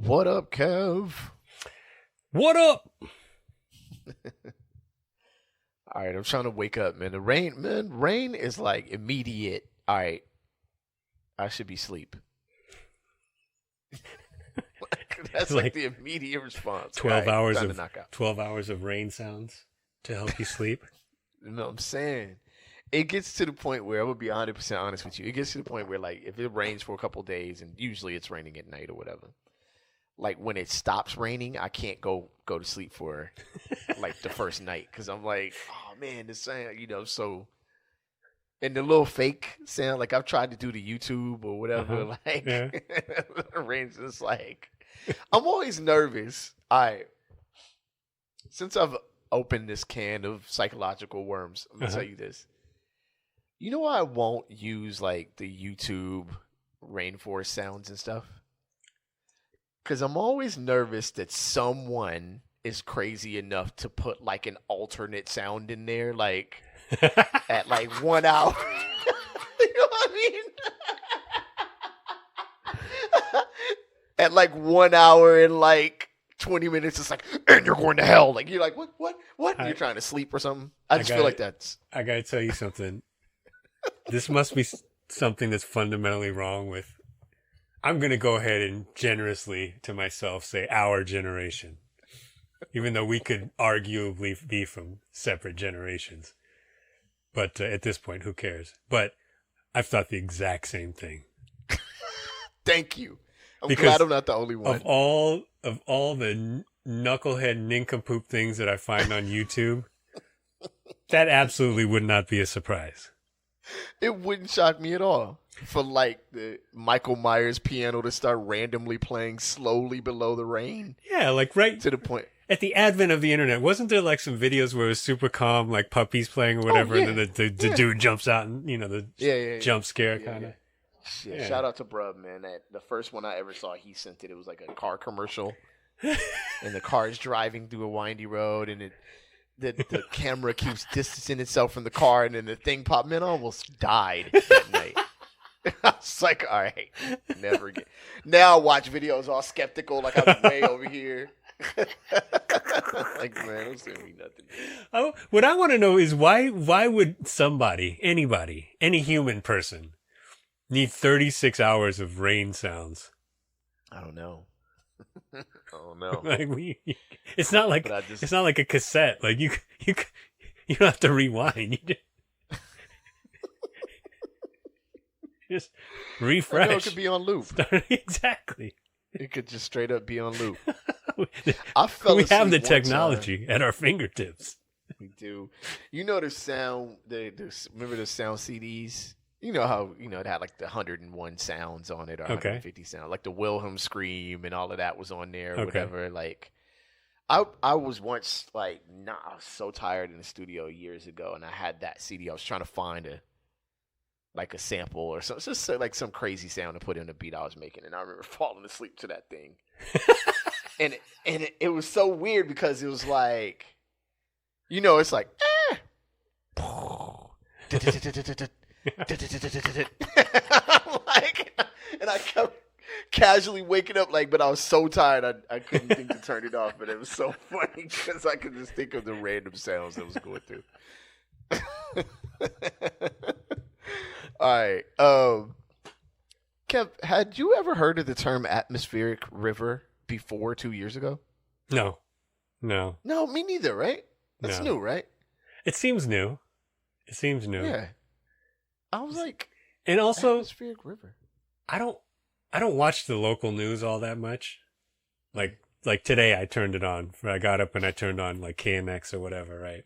What up, Kev? What up? All right, I'm trying to wake up, man. The rain is like immediate. All right, I should be asleep. That's like the immediate response. 12 right, hours time of to knock out. 12 hours of rain sounds to help you sleep. You know what I'm saying? It gets to the point where I'm gonna be 100% honest with you. It gets to the point where, like, if it rains for a couple of days, and usually it's raining at night or whatever. Like, when it stops raining, I can't go to sleep for like the first night because I'm like, oh man, this sound, so. And the little fake sound, like I've tried to do the YouTube or whatever, the rain's just like, I'm always nervous. Since I've opened this can of psychological worms, I'm gonna tell you this. You know why I won't use like the YouTube rainforest sounds and stuff? Because I'm always nervous that someone is crazy enough to put like an alternate sound in there, like at like 1 hour. You know what I mean? At like 1 hour and like 20 minutes, it's like, and you're going to hell. Like, you're like, what? You're trying to sleep or something? I feel like that's... I got to tell you something. This must be something that's fundamentally wrong with... I'm going to go ahead and generously to myself say our generation. Even though we could arguably be from separate generations. But at this point, who cares? But I've thought the exact same thing. Thank you. I'm glad I'm not the only one. Of all the knucklehead nincompoop things that I find on YouTube, that absolutely would not be a surprise. It wouldn't shock me at all for like the Michael Myers piano to start randomly playing slowly below the rain. Yeah, like right to the point. At the advent of the internet, wasn't there like some videos where it was super calm, like puppies playing or whatever, and then the dude jumps out and, the jump scare kind of. Yeah. Shout out to Brub, man. The first one I ever saw, he sent it. It was like a car commercial. And the car's driving through a windy road, and the camera keeps distancing itself from the car, and then the thing popped. Man, I almost died that night. I was like, all right, never again. Now I watch videos all skeptical, like I'm way over here. Like, man, it's gonna be nothing. What I want to know is why would somebody, anybody, any human person need 36 hours of rain sounds? I don't know. Like it's not like it's not like a cassette. Like you don't have to rewind. You just refresh. It could be on loop. Exactly. It could just straight up be on loop. We have the technology at our fingertips. We do. You know the sound. Remember the sound CDs? You know how it had like the 101 sounds on it or 150 sounds, like the Wilhelm scream and all of that was on there, or whatever. Like, I was once like, I was so tired in the studio years ago, and I had that CD. I was trying to find a sample or something, just like some crazy sound to put in the beat I was making, and I remember falling asleep to that thing. and it was so weird because it was like, it's like, like, and I kept casually waking up, like, but I was so tired I couldn't think to turn it off. But it was so funny because I could just think of the random sounds that was going through. All right, Kev, had you ever heard of the term atmospheric river before 2 years ago? No, me neither. Right? That's new, right? It seems new. Yeah. I was like, and also atmospheric river. I don't watch the local news all that much. Like today, I turned it on. I got up and I turned on like KMX or whatever, right?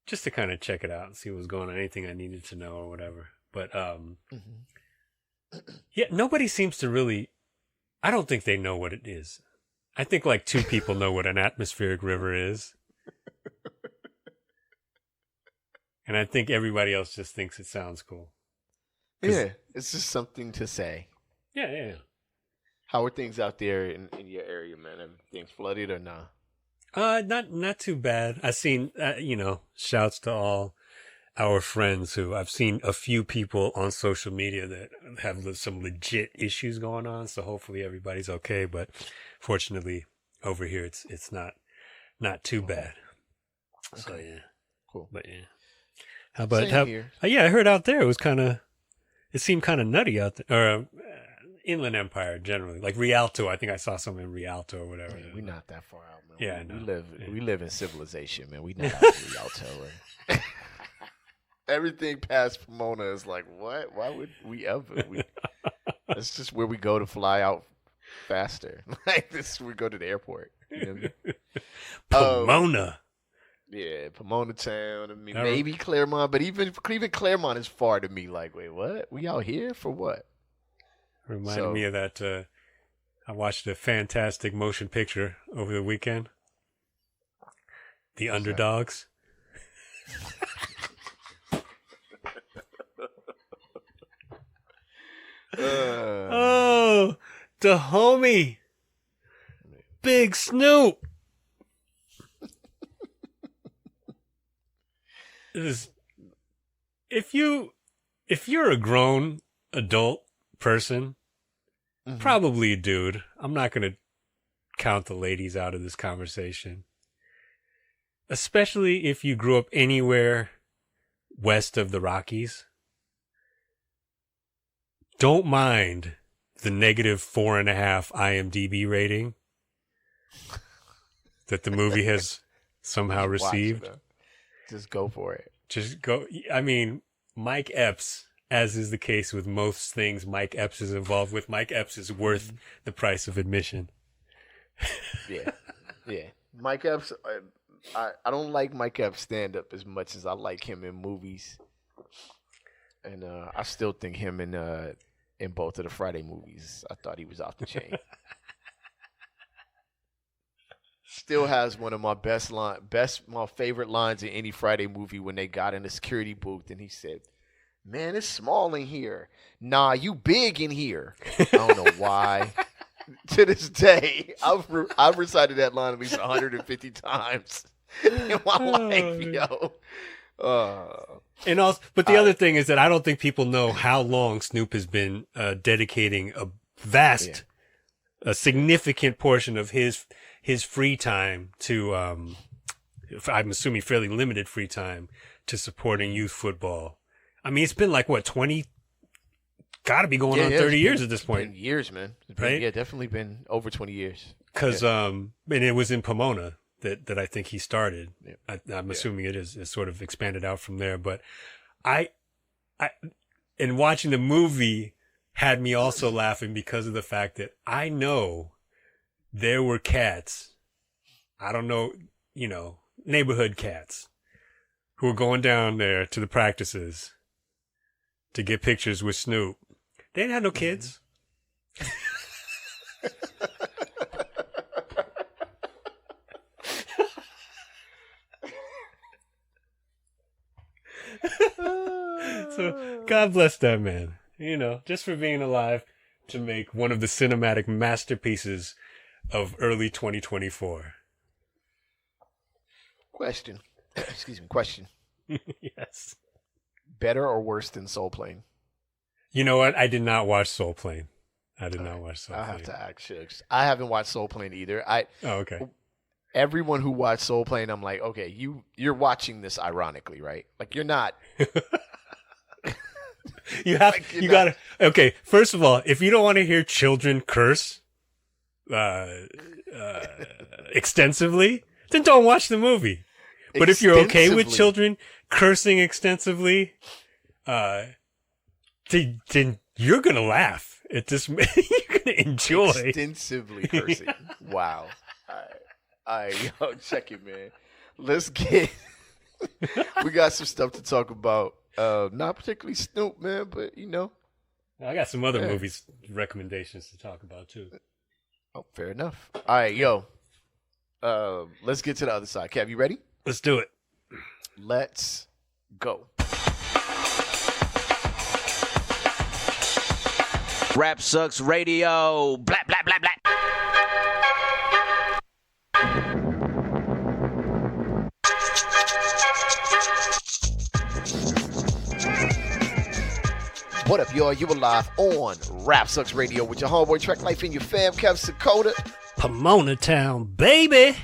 Just to kind of check it out and see what was going on, anything I needed to know or whatever. But yeah, nobody seems to really. I don't think they know what it is. I think like 2 people know what an atmospheric river is. And I think everybody else just thinks it sounds cool. Yeah, it's just something to say. Yeah. How are things out there in your area, man? Everything's flooded or nah? Not too bad. I seen, shouts to all our friends who I've seen a few people on social media that have some legit issues going on. So hopefully everybody's okay. But fortunately over here, it's not too bad. Okay. So yeah, cool. But yeah, how about here? Yeah, I heard out there it seemed kind of nutty out there, or Inland Empire generally, like Rialto. I think I saw some in Rialto or whatever. Man, we're not that far out, man. Yeah, I know. We live in civilization, man. We not out in Rialto. Right? Everything past Pomona is like, what? Why would we ever? That's just where we go to fly out faster. Like this, is where we go to the airport. You know what I mean? Pomona. Yeah, Pomona town. I mean, maybe Claremont, but even Claremont is far to me. Like, wait, what? We out here for what? Reminded me of that. I watched a fantastic motion picture over the weekend. The Underdogs. Oh, the homie, Big Snoop. If you're a grown adult person, probably a dude. I'm not going to count the ladies out of this conversation. Especially if you grew up anywhere west of the Rockies. Don't mind the negative 4.5 IMDb rating that the movie has somehow received. Just go for it. Just go. I mean, Mike Epps, as is the case with most things Mike Epps is involved with, Mike Epps is worth the price of admission. Yeah. Mike Epps, I don't like Mike Epps stand-up as much as I like him in movies. And I still think him in both of the Friday movies, I thought he was off the chain. Still has one of my my favorite lines in any Friday movie when they got in the security booth and he said, "Man, it's small in here. Nah, you big in here." I don't know why. To this day, I've recited that line at least 150 times in my life, yo. And also, but the other thing is that I don't think people know how long Snoop has been dedicating a significant portion of his free time to, I'm assuming fairly limited free time, to supporting youth football. I mean, it's been like, what, 20, gotta be going on 30 years at this point. Been years, man. Right? Yeah, definitely been over 20 years. Because, and it was in Pomona that I think he started. Yeah. I'm assuming it is sort of expanded out from there. But and watching the movie had me also laughing because of the fact that I know there were cats, I don't know, neighborhood cats, who were going down there to the practices to get pictures with Snoop. They didn't have no kids. So God bless that man, just for being alive to make one of the cinematic masterpieces of early 2024. Question. Excuse me. Question. Yes. Better or worse than Soul Plane? You know what? I did not watch Soul Plane. I did not watch Soul Plane. I have to ask Shugs. I haven't watched Soul Plane either. Oh, okay. Everyone who watched Soul Plane, I'm like, okay, you're watching this ironically, right? Like you're not. Okay, first of all, if you don't want to hear children curse extensively, then don't watch the movie. But if you're okay with children cursing extensively, then you're going to laugh at this. You're going to enjoy. Extensively cursing. Wow. All right, yo, check it, man. Let's get. We got some stuff to talk about. Not particularly Snoop, man, but I got some other movies recommendations to talk about too. Oh, fair enough. All right, yo. Let's get to the other side. Kev, you ready? Let's do it. Let's go. Rap Sucks Radio. Blah, blah, blah, blah. What up, y'all? You are live on Rap Sucks Radio with your homeboy Trek Life and your fam, Kev Sakota. Pomona Town, baby.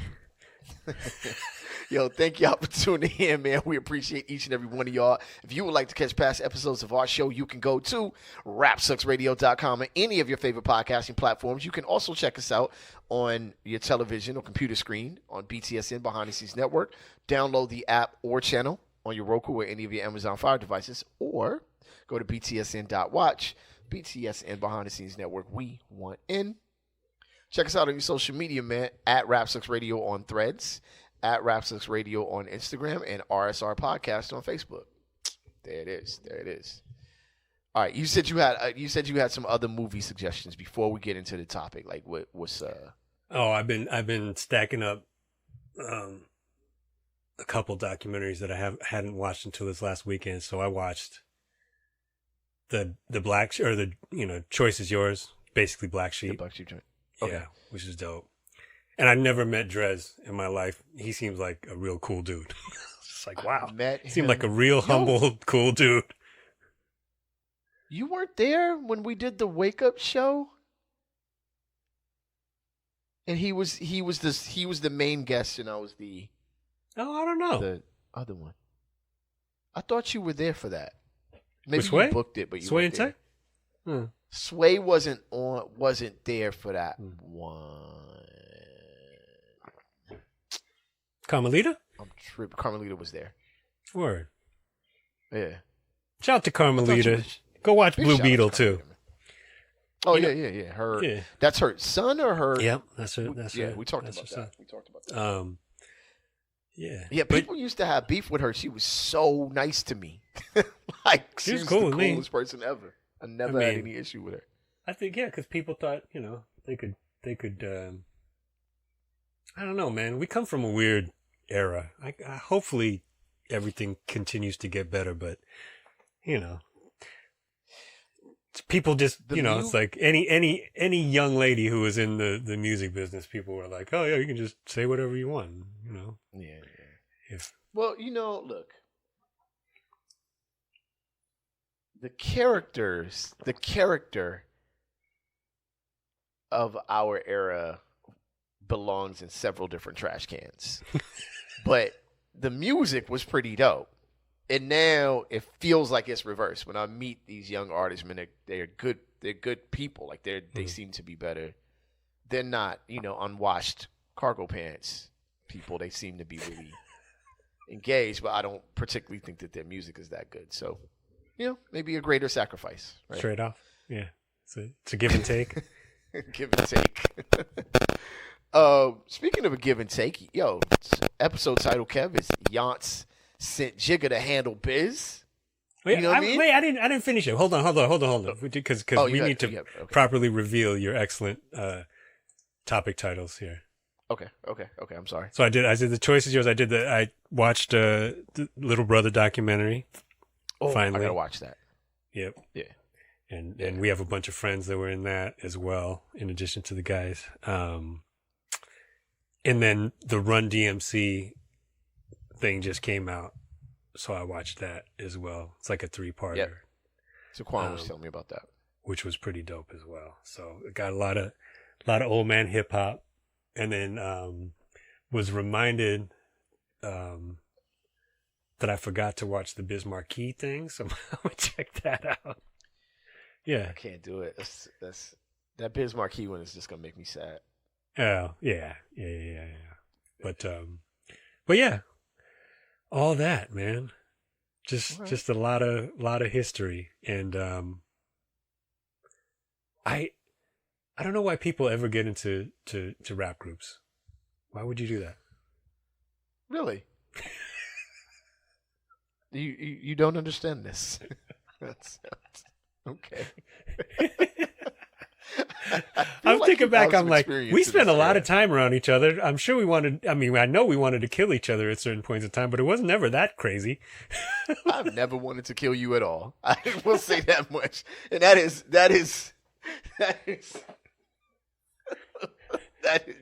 Yo, thank y'all for tuning in, man. We appreciate each and every one of y'all. If you would like to catch past episodes of our show, you can go to rapsucksradio.com and any of your favorite podcasting platforms. You can also check us out on your television or computer screen on BTSN Behind the Scenes Network. Download the app or channel on your Roku or any of your Amazon Fire devices, or go to btsn.watch. BTSN Behind the Scenes Network. We want in. Check us out on your social media, man, at Rap Sucks Radio on Threads, at Rap Sucks Radio on Instagram, and RSR Podcast on Facebook. There it is. There it is. All right, you said you had some other movie suggestions before we get into the topic. Like what's Oh, I've been stacking up a couple documentaries that I hadn't watched until this last weekend. So I watched the Black or the Choice is Yours, basically Black Sheep. The Black Sheep joint. Okay. Yeah, which is dope. And I never met Drez in my life. He seems like a real cool dude. It's like, wow. He seemed like a real humble, cool dude. You weren't there when we did the Wake Up show? And he was the main guest and I was the I don't know. The other one. I thought you were there for that. Maybe Sway? You booked it, but you Sway weren't and there. Sway wasn't there for that one. Carmelita? I'm tripping. Carmelita was there. Word. Yeah. Shout out to Carmelita. Go watch Blue Beetle too. Oh yeah. Her. That's her son or her. Yep, that's her. We talked about that. Yeah. Yeah. People used to have beef with her. She was so nice to me. Like she was cool the coolest person ever. I never had any issue with her. I think because people thought they could. I don't know, man. We come from a weird era. Hopefully everything continues to get better, but people just it's like any young lady who was in the music business, people were like, oh yeah, you can just say whatever you want, Yeah. Well, look, the character of our era belongs in several different trash cans. But the music was pretty dope. And now it feels like it's reversed. When I meet these young artists, man, they're good people. Like they seem to be better. They're not, unwashed cargo pants people. They seem to be really engaged, but I don't particularly think that their music is that good. So, maybe a greater sacrifice. Right? Straight off. Yeah. It's a give and take. Give and take. Speaking of a give and take, episode title, Kev, is Yonce sent Jigga to handle biz. Wait, you know what I mean? Wait, I didn't finish it. Hold on. Because we need to properly reveal your excellent topic titles here. Okay. I'm sorry. So I did the Choice is Yours. I watched the Little Brother documentary. Finally. I gotta watch that. Yep. Yeah. And we have a bunch of friends that were in that as well, in addition to the guys. And then the Run DMC thing just came out, so I watched that as well. It's like a 3-parter. Yep. So Quan was telling me about that, which was pretty dope as well. So it got a lot of old man hip hop, and then was reminded that I forgot to watch the Biz Markie thing, so I'm gonna check that out. Yeah, I can't do it. That's that Biz Markie one is just gonna make me sad. Oh yeah. But yeah, all that, man. Just a lot of history, and I don't know why people ever get into rap groups. Why would you do that? Really? You don't understand this. Okay. I'm thinking back, I'm like, we spent a lot of time around each other. I'm sure I know we wanted to kill each other at certain points in time, but it wasn't ever that crazy. I've never wanted to kill you at all. I will say that much. And that is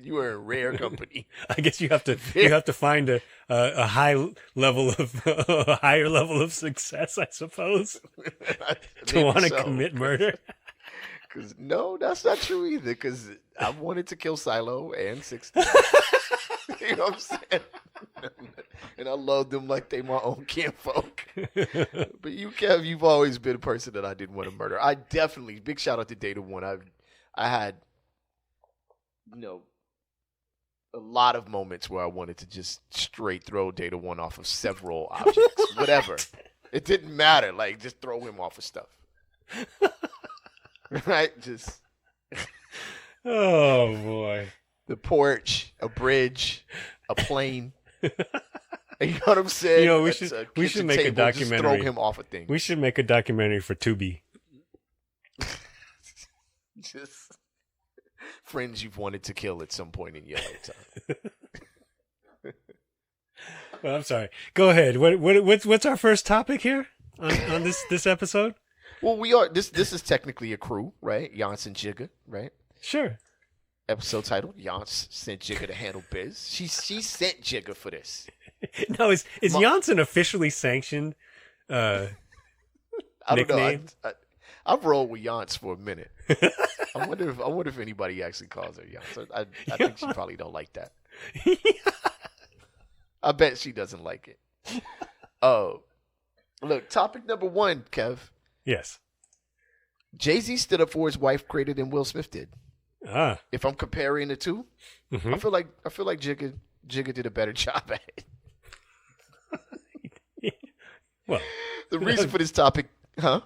You are in rare company. I guess you have to find a higher level of success, I suppose, to want to commit murder. Because no, that's not true either. Because I wanted to kill Silo and 60. You know what I'm saying? And I love them like they my own kinfolk. But you, Kev, you've always been a person that I didn't want to murder. I definitely, big shout out to Data One. I had, a lot of moments where I wanted to just straight throw Data One off of several objects, whatever. It didn't matter. Like, just throw him off of stuff. Right? Just. Oh, boy. The porch, a bridge, a plane. You know what I'm saying? We should make a documentary. Just throw him off a thing. We should make a documentary for Tubi. Just friends you've wanted to kill at some point in your lifetime. Well, I'm sorry. Go ahead. What's our first topic here on this episode? Well, we are. This is technically a crew, right? Yonce and Jigga, right? Sure. Episode titled "Yonce sent Jigga to handle biz." She sent Jigga for this. No, is Yonce an officially sanctioned I nickname? don't know. I've rolled with Yonce for a minute. I wonder if anybody actually calls her Yonce. I think she probably don't like that. I bet she doesn't like it. Oh, look, topic number 1, Kev. Yes. Jay-Z stood up for his wife greater than Will Smith did. If I'm comparing the two, mm-hmm. I feel like Jigga did a better job at it. Well, the reason for this topic, huh?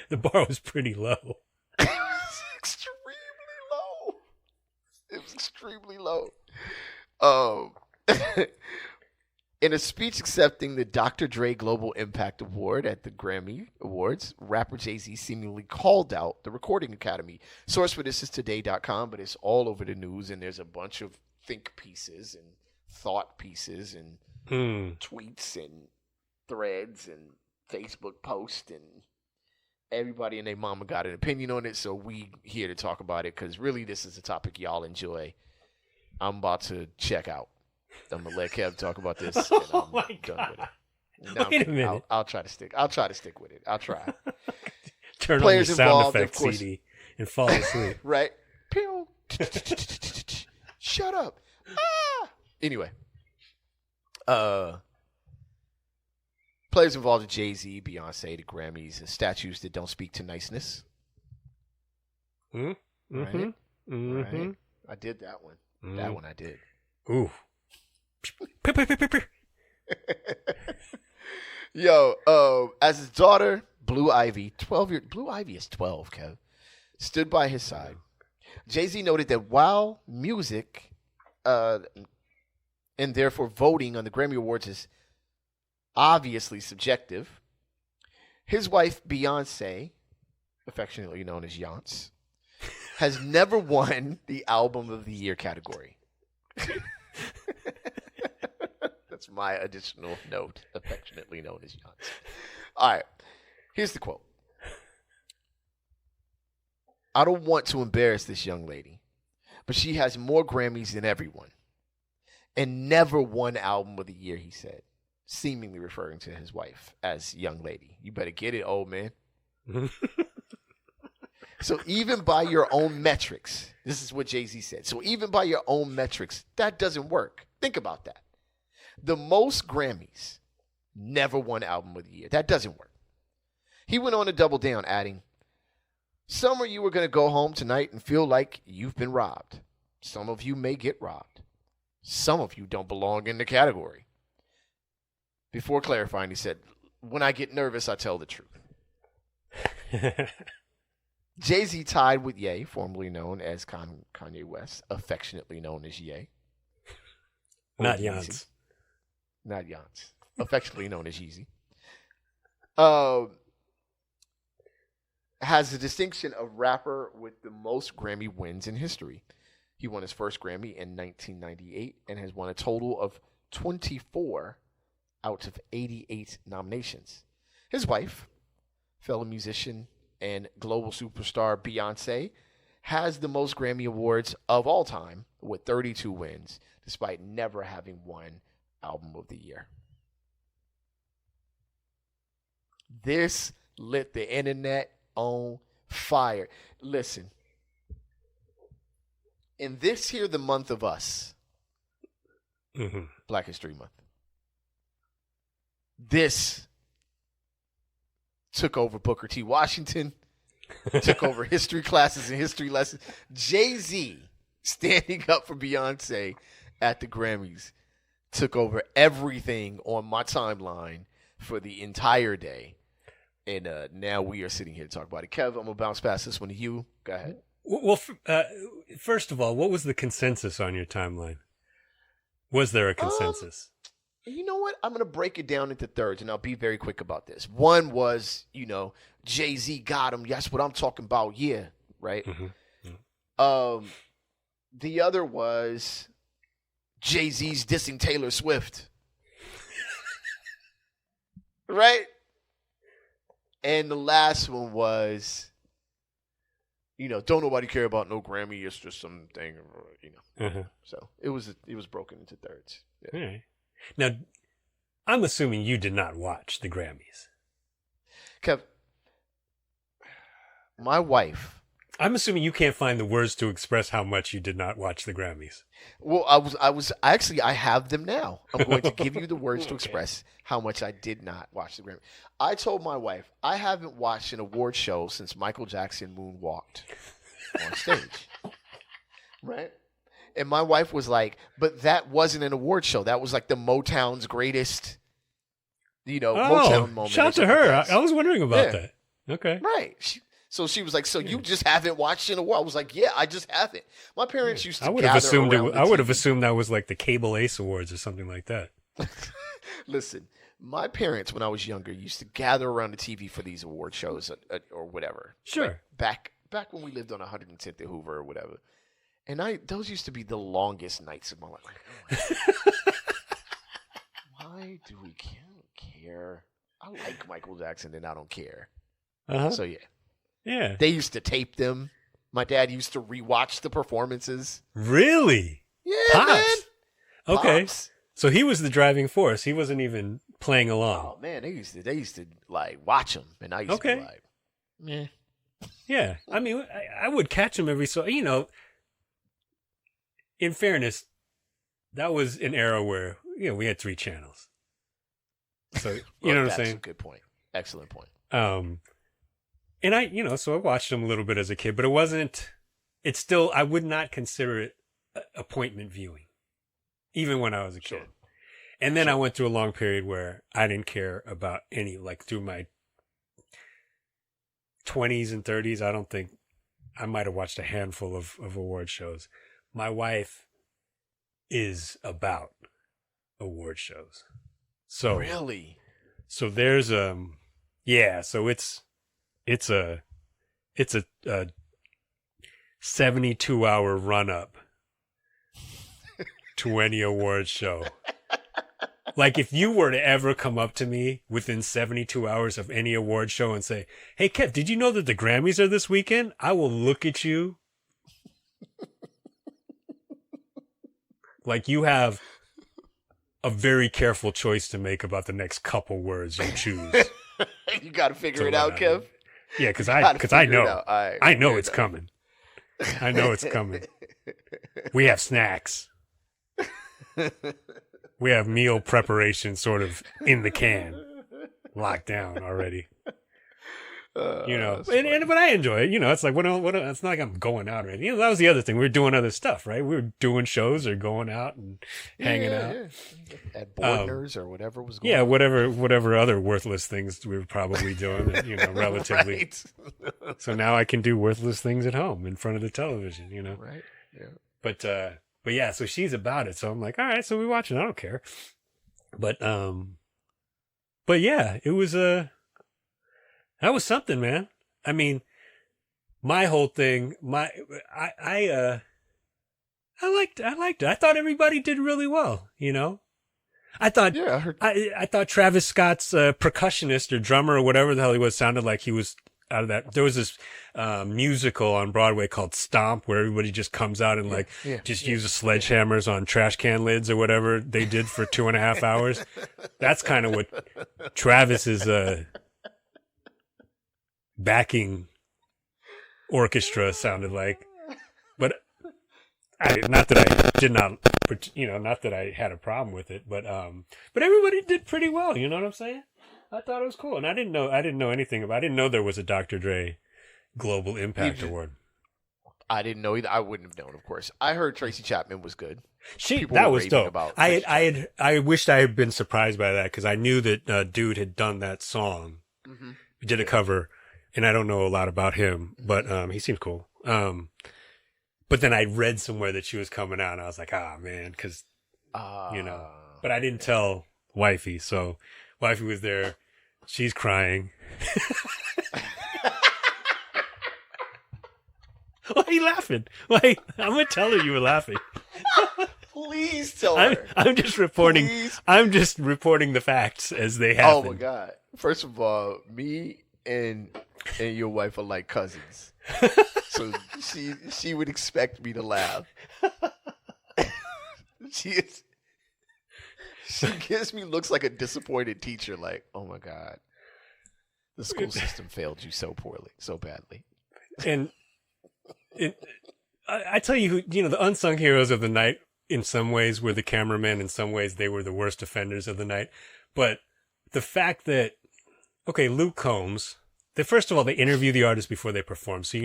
The bar was pretty low. It was extremely low. It was extremely low. In a speech accepting the Dr. Dre Global Impact Award at the Grammy Awards, rapper Jay-Z seemingly called out the Recording Academy. Source for this is today.com, but it's all over the news, and there's a bunch of think pieces and thought pieces and tweets and threads and Facebook posts, and everybody and their mama got an opinion on it, so we here to talk about it, because really this is a topic y'all enjoy. I'm about to check out. I'm gonna let Kev talk about this. And I'm done with it. Now, Wait a minute. I'll try to stick with it. I'll try. Turn Players on the sound involved, effects CD and fall asleep. Right? Pew. Shut up. Ah! Anyway. Players involved with Jay-Z, Beyonce, the Grammys, and statues that don't speak to niceness. Mm-hmm. Right? Mm-hmm. Right? I did that one. Mm. That one I did. Ooh. Yo, as his daughter, Blue Ivy is 12, Kev, stood by his side. Jay-Z noted that while music and therefore voting on the Grammy Awards is obviously subjective, his wife, Beyonce, affectionately known as Yonce, has never won the Album of the Year category. That's my additional note, affectionately known as Yonce. All right, here's the quote. I don't want to embarrass this young lady, but she has more Grammys than everyone and never won Album of the Year, he said, seemingly referring to his wife as young lady. You better get it, old man. So even by your own metrics, this is what Jay-Z said. So even by your own metrics, that doesn't work. Think about that. The most Grammys, never won Album of the Year. That doesn't work. He went on to double down, adding, some of you are going to go home tonight and feel like you've been robbed. Some of you may get robbed. Some of you don't belong in the category. Before clarifying, he said, when I get nervous, I tell the truth. Jay-Z tied with Ye, formerly known as Kanye West, affectionately known as Ye. Not Yonce. Not Yonce. Affectionately known as Yeezy. Has the distinction of rapper with the most Grammy wins in history. He won his first Grammy in 1998 and has won a total of 24 out of 88 nominations. His wife, fellow musician and global superstar Beyonce, has the most Grammy Awards of all time with 32 wins, despite never having won Album of the Year. This lit the internet on fire. Listen, in this here, the month of us, Black History Month, this took over Booker T. Washington, took over history classes and history lessons. Jay-Z standing up for Beyonce at the Grammys took over everything on my timeline for the entire day. And now we are sitting here to talk about it. Kev, I'm going to bounce past this one to you. Go ahead. Well, first of all, what was the consensus on your timeline? Was there a consensus? You know what? I'm going to break it down into thirds, and I'll be very quick about this. One was, Jay-Z got him. That's what I'm talking about. Yeah, right? The other was Jay-Z's dissing Taylor Swift. Right? And the last one was, don't nobody care about no Grammy. It's just something, So it was broken into thirds. Yeah. All right. Now, I'm assuming you did not watch the Grammys. Kev, my wife. I'm assuming you can't find the words to express how much you did not watch the Grammys. Well, I have them now. I'm going to give you the words to express how much I did not watch the Grammys. I told my wife I haven't watched an award show since Michael Jackson moonwalked on stage. Right? And my wife was like, but that wasn't an award show. That was like the Motown's greatest, Motown moment. Shout out to her. I was wondering about that. Okay. Right. So she was like, so you just haven't watched in a while? I was like, yeah, I just haven't. My parents used to I would have assumed that was like the Cable Ace Awards or something like that. Listen, my parents, when I was younger, used to gather around the TV for these award shows or whatever. Sure. Like back when we lived on 110th and Hoover or whatever. And those used to be the longest nights of my life. Like, why do we care? I like Michael Jackson and I don't care. So yeah. Yeah. They used to tape them. My dad used to rewatch the performances. Really? Yeah, Pops. man. Okay. Pops. So he was the driving force. He wasn't even playing along. Oh man, they used to like watch them, and I used to be like, meh. Yeah. I mean, I would catch him every so. In fairness, that was an era where we had 3 channels. So you know what I'm saying? That's a good point. Excellent point. And so I watched him a little bit as a kid, but it's still, I would not consider it appointment viewing, even when I was a kid. And then I went through a long period where I didn't care about any, like through my 20s and 30s, I don't think I might have watched a handful of award shows. My wife is about award shows. So really? So there's so it's a 72-hour run up to any award show. Like if you were to ever come up to me within 72 hours of any award show and say, "Hey Kev, did you know that the Grammys are this weekend?" I will look at you like you have a very careful choice to make about the next couple words you choose. You got to figure it out, Kev. Yeah, because I know. I know it's coming. I know it's coming. We have snacks. We have meal preparation sort of in the can, locked down already. But I enjoy it. It's like it's not like I'm going out or anything. That was the other thing. We were doing other stuff, right? We were doing shows or going out and hanging out at Bordner's or whatever was going. Yeah, whatever other worthless things we were probably doing. Relatively. Right. So now I can do worthless things at home in front of the television. Right. Yeah. But yeah, so she's about it. So I'm like, all right, so we watch it. I don't care. But yeah, it was that was something, man. I mean, my whole thing, I liked it. I thought everybody did really well. I thought, I thought Travis Scott's percussionist or drummer or whatever the hell he was sounded like he was out of that. There was this musical on Broadway called Stomp, where everybody just comes out and uses sledgehammers on trash can lids or whatever they did for 2.5 hours. That's kind of what Travis's backing orchestra sounded like. But not that I had a problem with it, but everybody did pretty well. You know what I'm saying? I thought it was cool, and I didn't know anything about. I didn't know there was a Dr. Dre Global Impact Award. I didn't know either. I wouldn't have known, of course. I heard Tracy Chapman was good. That was dope. I wished I had been surprised by that because I knew that Dude had done that song. Mm-hmm. He did a cover, and I don't know a lot about him, but he seemed cool. But then I read somewhere that she was coming out, and I was like, man, because But I didn't tell Wifey, so Wifey was there. She's crying. Why are you laughing? Why? I'm gonna tell her you were laughing. Please tell her. I'm just reporting. Please. I'm just reporting the facts as they happen. Oh my God! First of all, me and your wife are like cousins, so she would expect me to laugh. She gives me looks like a disappointed teacher. Like, oh my God, the school system failed you so poorly, so badly. And I tell you, the unsung heroes of the night in some ways were the cameramen. In some ways, they were the worst offenders of the night. But the fact that, Luke Combs, first of all, they interview the artist before they perform. So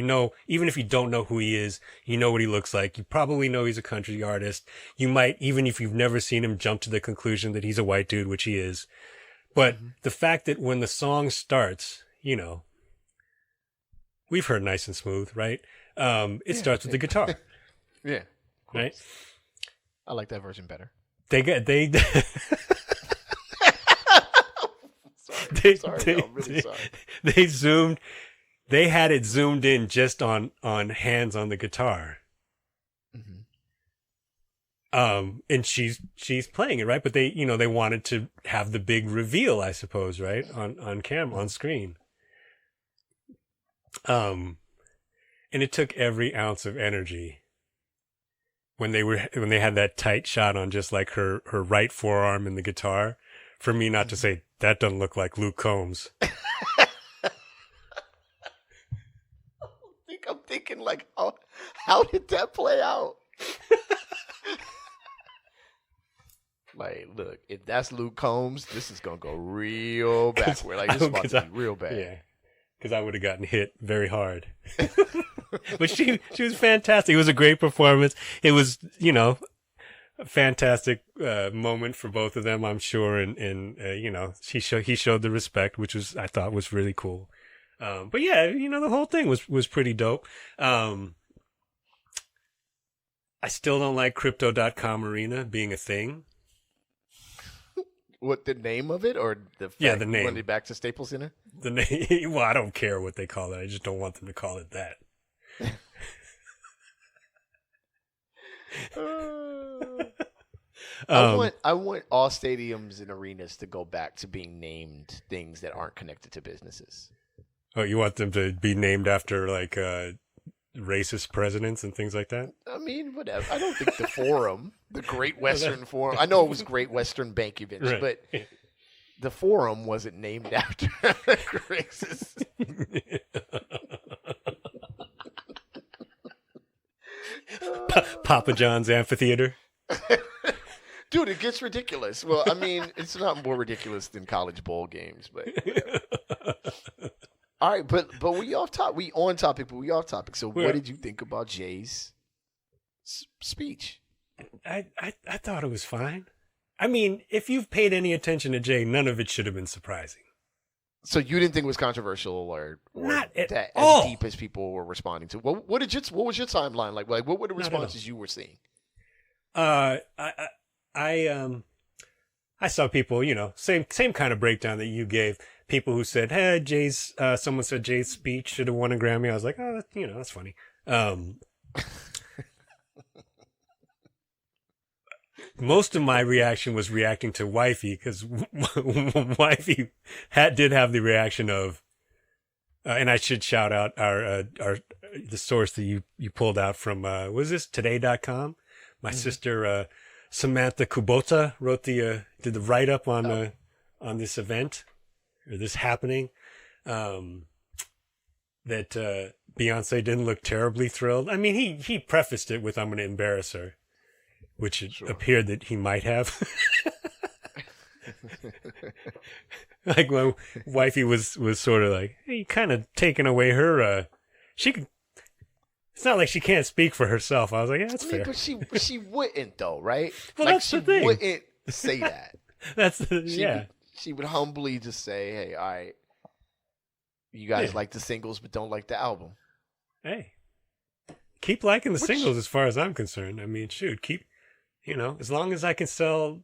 even if you don't know who he is, you know what he looks like. You probably know he's a country artist. You might, even if you've never seen him, jump to the conclusion that he's a white dude, which he is. But the fact that when the song starts, we've heard Nice and Smooth, right? It starts with the guitar. Yeah. Right? I like that version better. They had it zoomed in just on hands on the guitar. Mm-hmm. And she's playing it, right? But they wanted to have the big reveal, I suppose, right? On screen. And it took every ounce of energy when they had that tight shot on just like her right forearm in the guitar for me not to say that doesn't look like Luke Combs. I'm thinking like, how did that play out? Like, look, if that's Luke Combs, this is gonna go real backward. Like, this is about to be real bad. Yeah. Because I would have gotten hit very hard. But she was fantastic. It was a great performance. It was, a fantastic moment for both of them, I'm sure. And he showed the respect, which I thought was really cool. But yeah, the whole thing was pretty dope. I still don't like Crypto.com Arena being a thing. What, the name of it, or the name? You want it back to Staples Center? The name. Well, I don't care what they call it. I just don't want them to call it that. I want all stadiums and arenas to go back to being named things that aren't connected to businesses. Oh, you want them to be named after like racist presidents and things like that? I mean, whatever. I don't think the Forum, the Great Western Forum. I know it was Great Western Bank events, right. But the Forum wasn't named after racist. Papa John's Amphitheater. Dude, it gets ridiculous. Well, I mean, it's not more ridiculous than college bowl games, but whatever. All right, but we off topic. We on topic, but we off topic. So, what did you think about Jay's speech? I thought it was fine. I mean, if you've paid any attention to Jay, none of it should have been surprising. So you didn't think it was controversial or not at that all. As deep as people were responding to? What was your timeline like? Like, what were the responses you were seeing? I saw people, same kind of breakdown that you gave. People who said, "Hey, someone said Jay's speech should have won a Grammy." I was like, "Oh, that's funny." Most of my reaction was reacting to Wifey, because Wifey did have the reaction of, And I should shout out our the source that you pulled out from was this today.com? My sister Samantha Kubota did the write up on this event or this happening. That Beyonce didn't look terribly thrilled. I mean, he prefaced it with "I'm going to embarrass her," which it appeared that he might have. Like my wifey was sort of like, hey, kind of taking away her. It's not like she can't speak for herself. I was like, yeah, that's fair. But she wouldn't though, right? Well, like that's the thing. She wouldn't say that. Yeah. She would humbly just say, "Hey, all right, you guys like the singles, but don't like the album." Hey, keep liking the singles as far as I'm concerned. I mean, shoot, as long as I can sell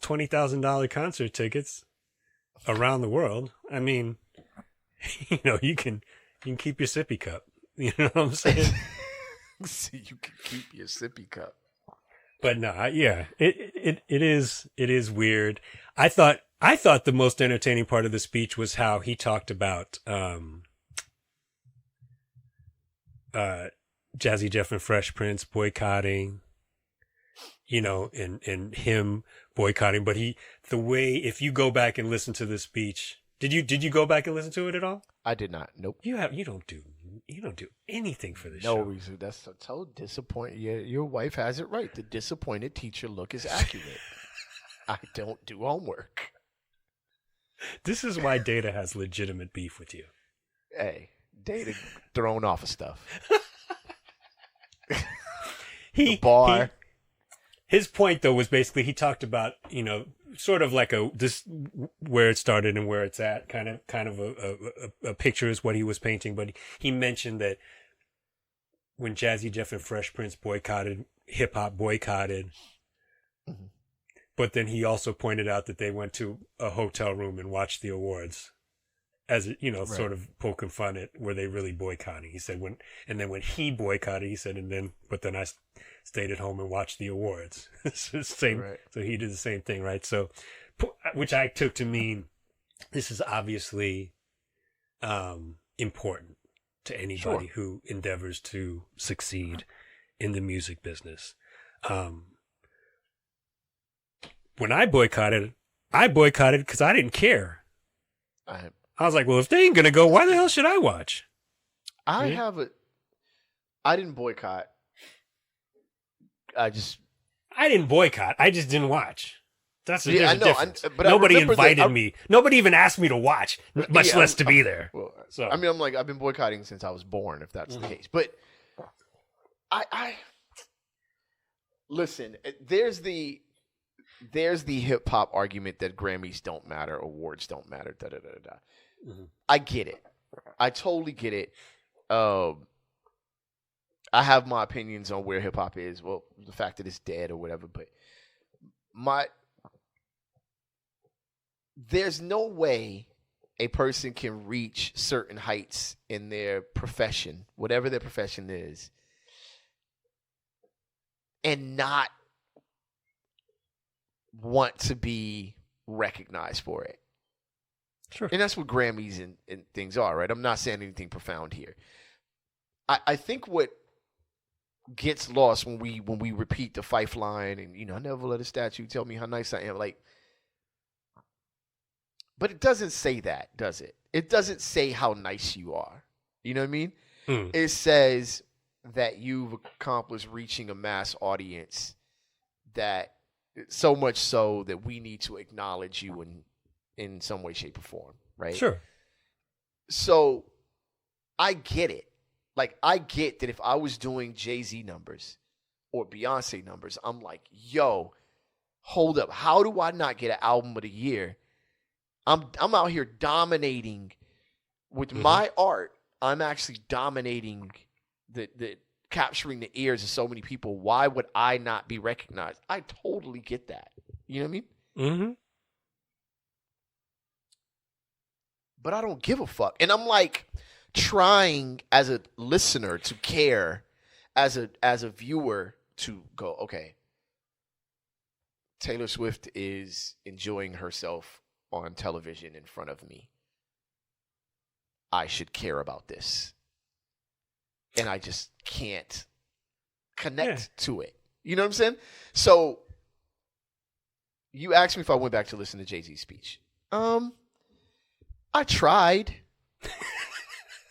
$20,000 concert tickets around the world. I mean, you can keep your sippy cup. You know what I'm saying? So you can keep your sippy cup. But no, it is weird. I thought the most entertaining part of the speech was how he talked about Jazzy Jeff and Fresh Prince boycotting, and him boycotting. But if you go back and listen to the speech, did you go back and listen to it at all? I did not. Nope. You don't do anything for this no show. No reason. That's so disappointing. Yeah, your wife has it right. The disappointed teacher look is accurate. I don't do homework. This is why Data has legitimate beef with you. Hey, Data thrown off of stuff. The bar. His point though was basically he talked about sort of like this where it started and where it's at, kind of a picture is what he was painting. But he mentioned that when Jazzy Jeff and Fresh Prince hip hop boycotted, but then he also pointed out that they went to a hotel room and watched the awards, as sort of poking fun at were they really boycotting. He said when he boycotted, he said, but then I stayed at home and watched the awards. So he did the same thing, right? So, which I took to mean this is obviously important to anybody who endeavors to succeed in the music business. When I boycotted because I didn't care. I was like, well, if they ain't gonna go, why the hell should I watch? I didn't boycott. I didn't boycott. I just didn't watch. There's a difference. But nobody invited me. Nobody even asked me to watch, much less to be there. Well, so I mean, I've been boycotting since I was born, if that's the case. But I listen. There's the hip hop argument that Grammys don't matter, awards don't matter. Da da da da. I get it. I totally get it. I have my opinions on where hip hop is. Well, the fact that it's dead or whatever, but there's no way a person can reach certain heights in their profession, whatever their profession is, and not want to be recognized for it. Sure. And that's what Grammys and things are, right? I'm not saying anything profound here. I think what gets lost when we repeat the Fife line and I never let a statue tell me how nice I am, but it doesn't say that, does it? It doesn't say how nice you are. You know what I mean? It says that you've accomplished reaching a mass audience, that so much so that we need to acknowledge you in some way, shape, or form, right? Sure. So I get it. I get that if I was doing Jay-Z numbers or Beyonce numbers, I'm like, yo, hold up. How do I not get an album of the year? I'm out here dominating with my art. I'm actually dominating the capturing the ears of so many people. Why would I not be recognized? I totally get that. You know what I mean? Mm-hmm. But I don't give a fuck. And I'm trying as a listener to care, as a viewer to go, okay, Taylor Swift is enjoying herself on television in front of me. I should care about this. And I just can't connect to it. You know what I'm saying? So you asked me if I went back to listen to Jay-Z's speech. I tried.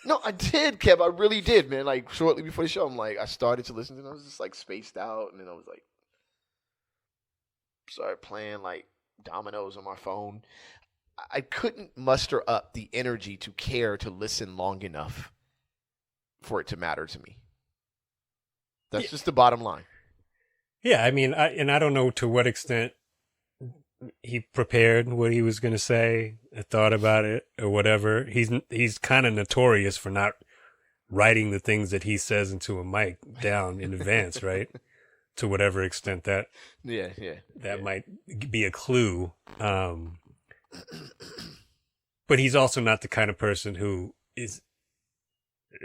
No, I did, Kev. I really did, man. Like, shortly before the show, I started to listen to it. I was just, spaced out. And then I was, started playing, dominoes on my phone. I couldn't muster up the energy to care to listen long enough for it to matter to me. That's just the bottom line. Yeah, I mean, I don't know to what extent he prepared what he was going to say, thought about it, or whatever. He's kind of notorious for not writing the things that he says into a mic down in advance, right? To whatever extent that might be a clue. But he's also not the kind of person who is,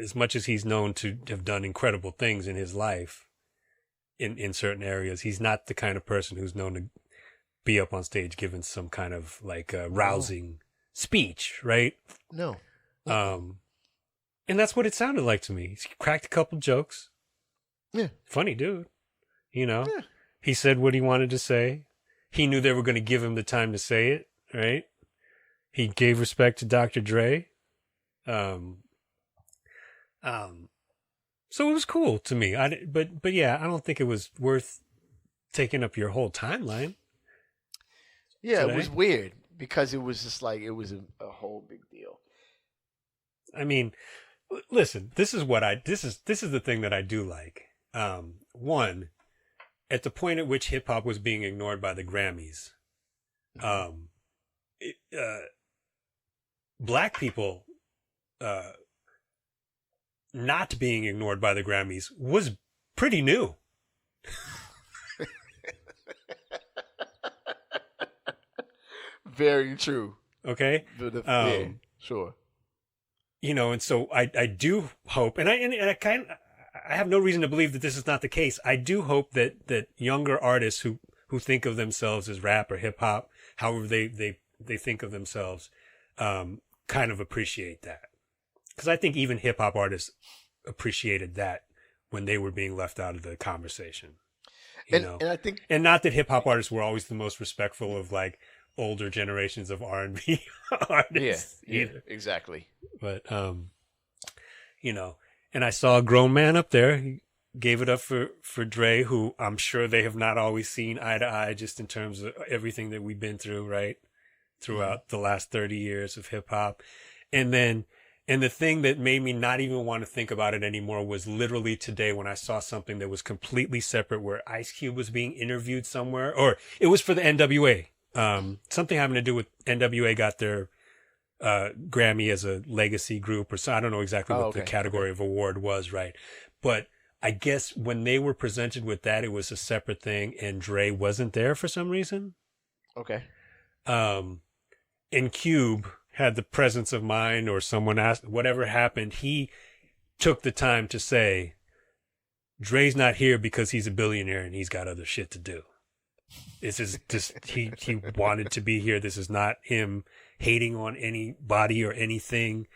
as much as he's known to have done incredible things in his life, in certain areas, he's not the kind of person who's known to be up on stage giving some kind of rousing speech, right? No. And that's what it sounded like to me. He cracked a couple jokes. Yeah. Funny dude. Yeah. He said what he wanted to say. He knew they were going to give him the time to say it, right? He gave respect to Dr. Dre. So it was cool to me. But yeah, I don't think it was worth taking up your whole timeline. Yeah, today. It was weird because it was just it was a whole big deal. I mean, listen, this is the thing that I do like. One, at the point at which hip hop was being ignored by the Grammys, black people not being ignored by the Grammys was pretty new. Very true. Okay. Yeah, sure. And so I do hope, and I have no reason to believe that this is not the case. I do hope that younger artists who think of themselves as rap or hip hop, however they think of themselves, kind of appreciate that. Because I think even hip hop artists appreciated that when they were being left out of the conversation. And I think, and not that hip hop artists were always the most respectful of older generations of R&B artists. Yeah, exactly. But and I saw a grown man up there. He gave it up for Dre, who I'm sure they have not always seen eye to eye, just in terms of everything that we've been through, right? Throughout the last 30 years of hip hop. And the thing that made me not even want to think about it anymore was literally today when I saw something that was completely separate, where Ice Cube was being interviewed somewhere, or it was for the NWA. Something having to do with NWA got their Grammy as a legacy group, or so. I don't know exactly what the category of award was, right? But I guess when they were presented with that, it was a separate thing, and Dre wasn't there for some reason. Okay. And Cube had the presence of mind, or someone asked, whatever happened, he took the time to say, Dre's not here because he's a billionaire and he's got other shit to do. This is just, he wanted to be here. This is not him hating on anybody or anything.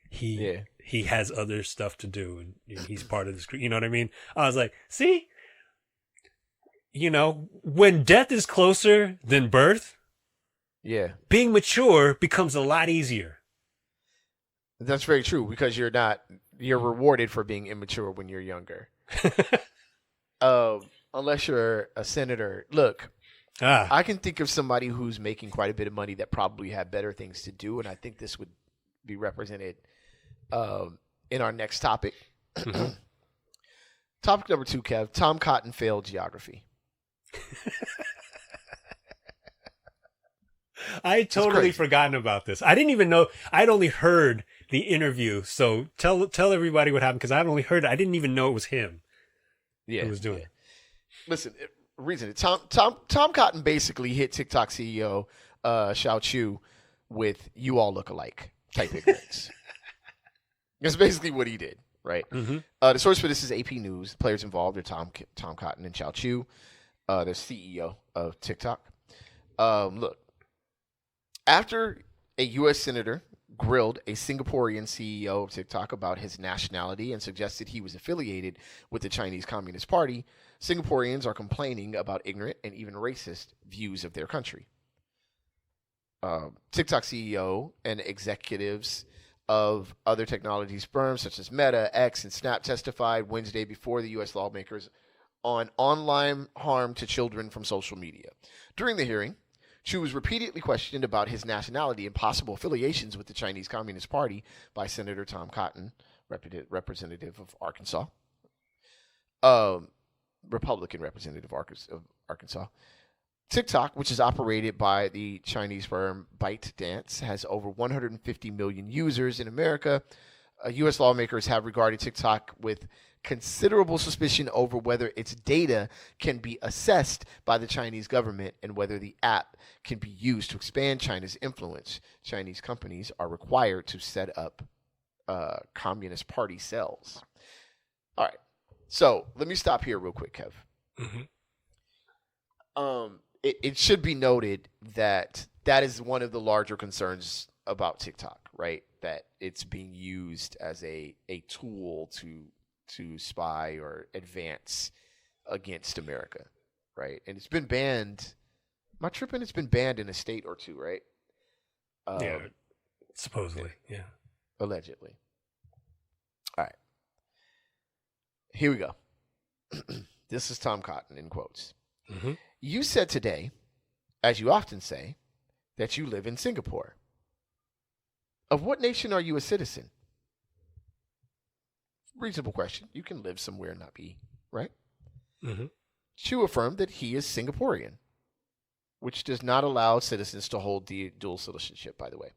He has other stuff to do, and he's part of this group. You know what I mean? I was like, see, when death is closer than birth, being mature becomes a lot easier. That's very true, because you're rewarded for being immature when you're younger. Unless you're a senator. Look, I can think of somebody who's making quite a bit of money that probably had better things to do, and I think this would be represented in our next topic. Mm-hmm. Topic number 2, Kev. Tom Cotton failed geography. I had totally forgotten about this. I didn't even know. I'd only heard the interview. So tell everybody what happened, because I'd only heard it. I didn't even know it was him who was doing it. Listen, Tom Cotton basically hit TikTok CEO Xiao Chu with "you all look alike" type ignorance. That's basically what he did, right? Mm-hmm. The source for this is AP News. The players involved are Tom Cotton and Xiao Chu, the CEO of TikTok. Look, after a U.S. senator grilled a Singaporean CEO of TikTok about his nationality and suggested he was affiliated with the Chinese Communist Party, Singaporeans are complaining about ignorant and even racist views of their country. TikTok CEO and executives of other technology firms such as Meta, X, and Snap testified Wednesday before the U.S. lawmakers on online harm to children from social media. During the hearing, Chu was repeatedly questioned about his nationality and possible affiliations with the Chinese Communist Party by Senator Tom Cotton, representative of Arkansas, Republican representative of Arkansas. TikTok, which is operated by the Chinese firm ByteDance, has over 150 million users in America. U.S. lawmakers have regarded TikTok with considerable suspicion over whether its data can be assessed by the Chinese government and whether the app can be used to expand China's influence. Chinese companies are required to set up Communist Party cells. All right. So let me stop here real quick, Kev. Mm-hmm. It should be noted that is one of the larger concerns about TikTok, right? That it's being used as a tool to spy or advance against America, right? And it's been banned. Am I tripping? It's been banned in a state or two, right? Yeah, supposedly, yeah. Allegedly. All right. Here we go. This is Tom Cotton in quotes. Mm-hmm. You said today, as you often say, that you live in Singapore. Of what nation are you a citizen? Reasonable question. You can live somewhere and not be, right? Mm-hmm. Chu affirmed that he is Singaporean, which does not allow citizens to hold the dual citizenship, by the way.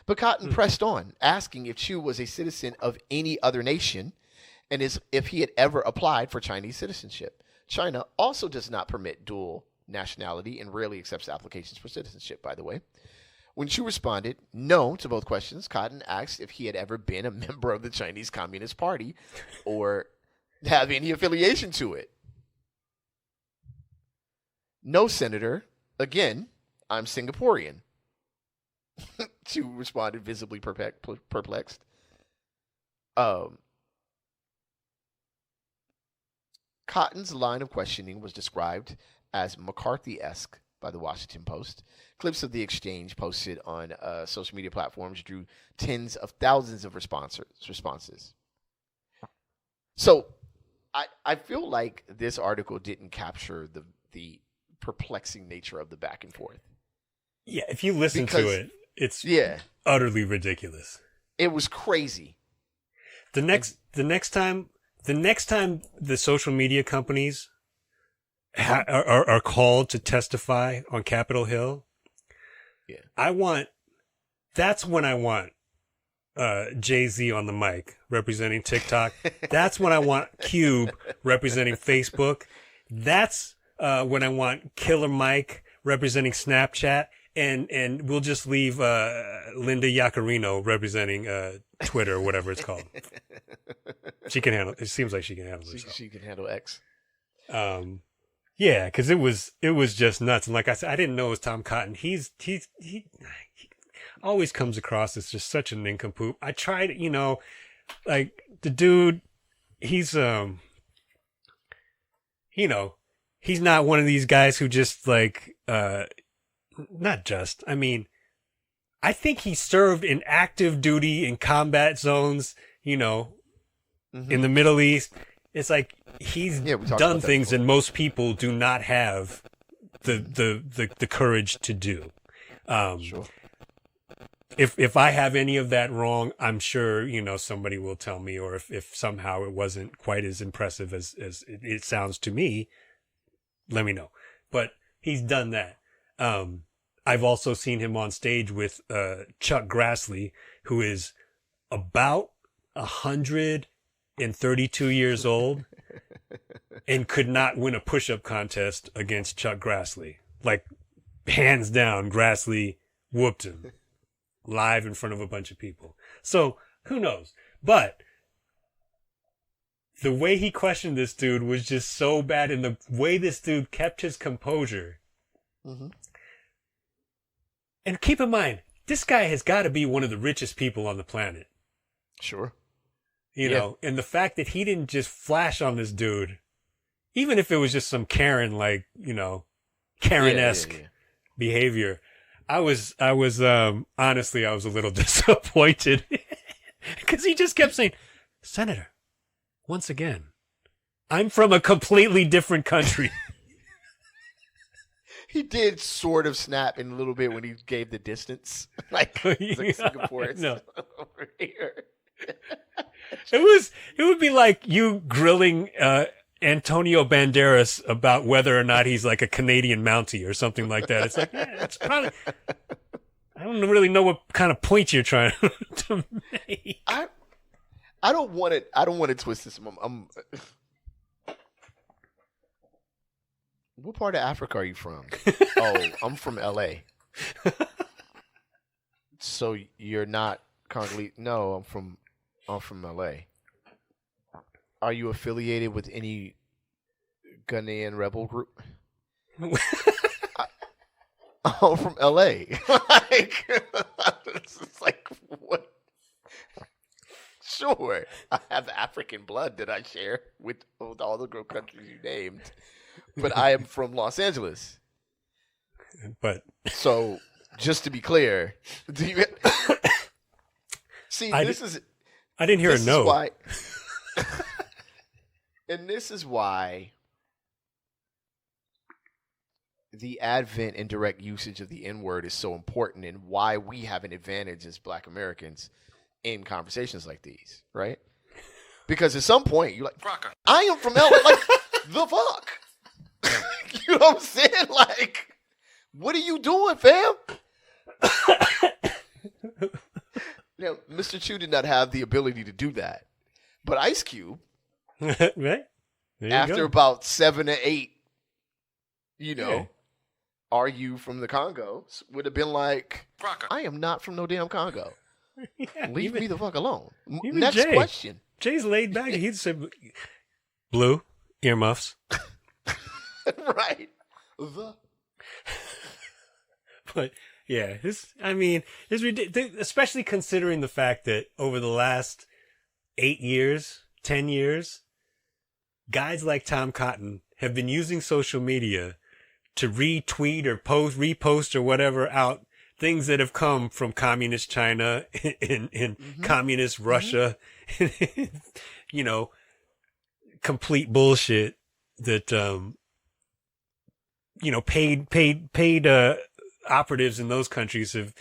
But Cotton pressed on, asking if Chu was a citizen of any other nation and if he had ever applied for Chinese citizenship. China also does not permit dual nationality and rarely accepts applications for citizenship, by the way. When Chu responded no to both questions, Cotton asked if he had ever been a member of the Chinese Communist Party or have any affiliation to it. No, Senator. Again, I'm Singaporean. Chu responded, visibly perplexed. Cotton's line of questioning was described as McCarthy-esque by the Washington Post. Clips of the exchange posted on social media platforms drew tens of thousands of responses. So I feel like this article didn't capture the perplexing nature of the back and forth. Yeah, if you listen to it, it's utterly ridiculous. It was crazy. The next time the social media companies are called to testify on Capitol Hill, that's when I want Jay-Z on the mic representing TikTok. That's when I want Cube representing Facebook. That's when I want Killer Mike representing Snapchat. And we'll just leave Linda Yaccarino representing Twitter or whatever it's called. She can handle. It seems like she can handle it. She can handle X. Yeah, because it was just nuts. And like I said, I didn't know it was Tom Cotton. He always comes across as just such a nincompoop. I tried, like the dude. He's he's not one of these guys who just like not just. I mean, I think he served in active duty in combat zones. In the Middle East. It's like he's done things that most people do not have the courage to do. Sure. If I have any of that wrong, I'm sure somebody will tell me, or if somehow it wasn't quite as impressive as it sounds to me, let me know. But he's done that. I've also seen him on stage with Chuck Grassley, who is about 132 years old and could not win a push-up contest against Chuck Grassley. Like, hands down, Grassley whooped him live in front of a bunch of people. So, who knows? But the way he questioned this dude was just so bad, and the way this dude kept his composure. Mm-hmm. And keep in mind, this guy has got to be one of the richest people on the planet. Sure. You know, and the fact that he didn't just flash on this dude, even if it was just some Karen, like, you know, Karen-esque behavior, I was honestly, I was a little disappointed because he just kept saying, Senator, once again, I'm from a completely different country. He did sort of snap in a little bit when he gave the distance. Like Singapore is over here. It would be like you grilling Antonio Banderas about whether or not he's like a Canadian Mountie or something like that. It's like, yeah, it's probably, I don't really know what kind of point you're trying to make. I don't want to twist this. What part of Africa are you from? Oh, I'm from LA. So you're not Congolese? No, I'm from LA. Are you affiliated with any Ghanaian rebel group? I'm from LA. It's like what? Sure, I have African blood that I share with all the countries you named. But I am from Los Angeles. But so, just to be clear, do you see? I didn't hear a no. Why, and this is why the advent and direct usage of the N-word is so important, and why we have an advantage as Black Americans in conversations like these, right? Because at some point you're like, I am from LA, like the fuck. You know what I'm saying? Like, what are you doing, fam? Now, Mr. Chu did not have the ability to do that. But Ice Cube, right? After about 7 to 8, are you from the Congo? Would have been like, I am not from no damn Congo. Leave me the fuck alone. Next question. Jay's laid back. He'd said, blue, earmuffs. Right. But yeah, it's ridiculous, especially considering the fact that over the last 8 years, 10 years, guys like Tom Cotton have been using social media to retweet or repost or whatever out things that have come from communist China and communist Russia, complete bullshit that, paid operatives in those countries have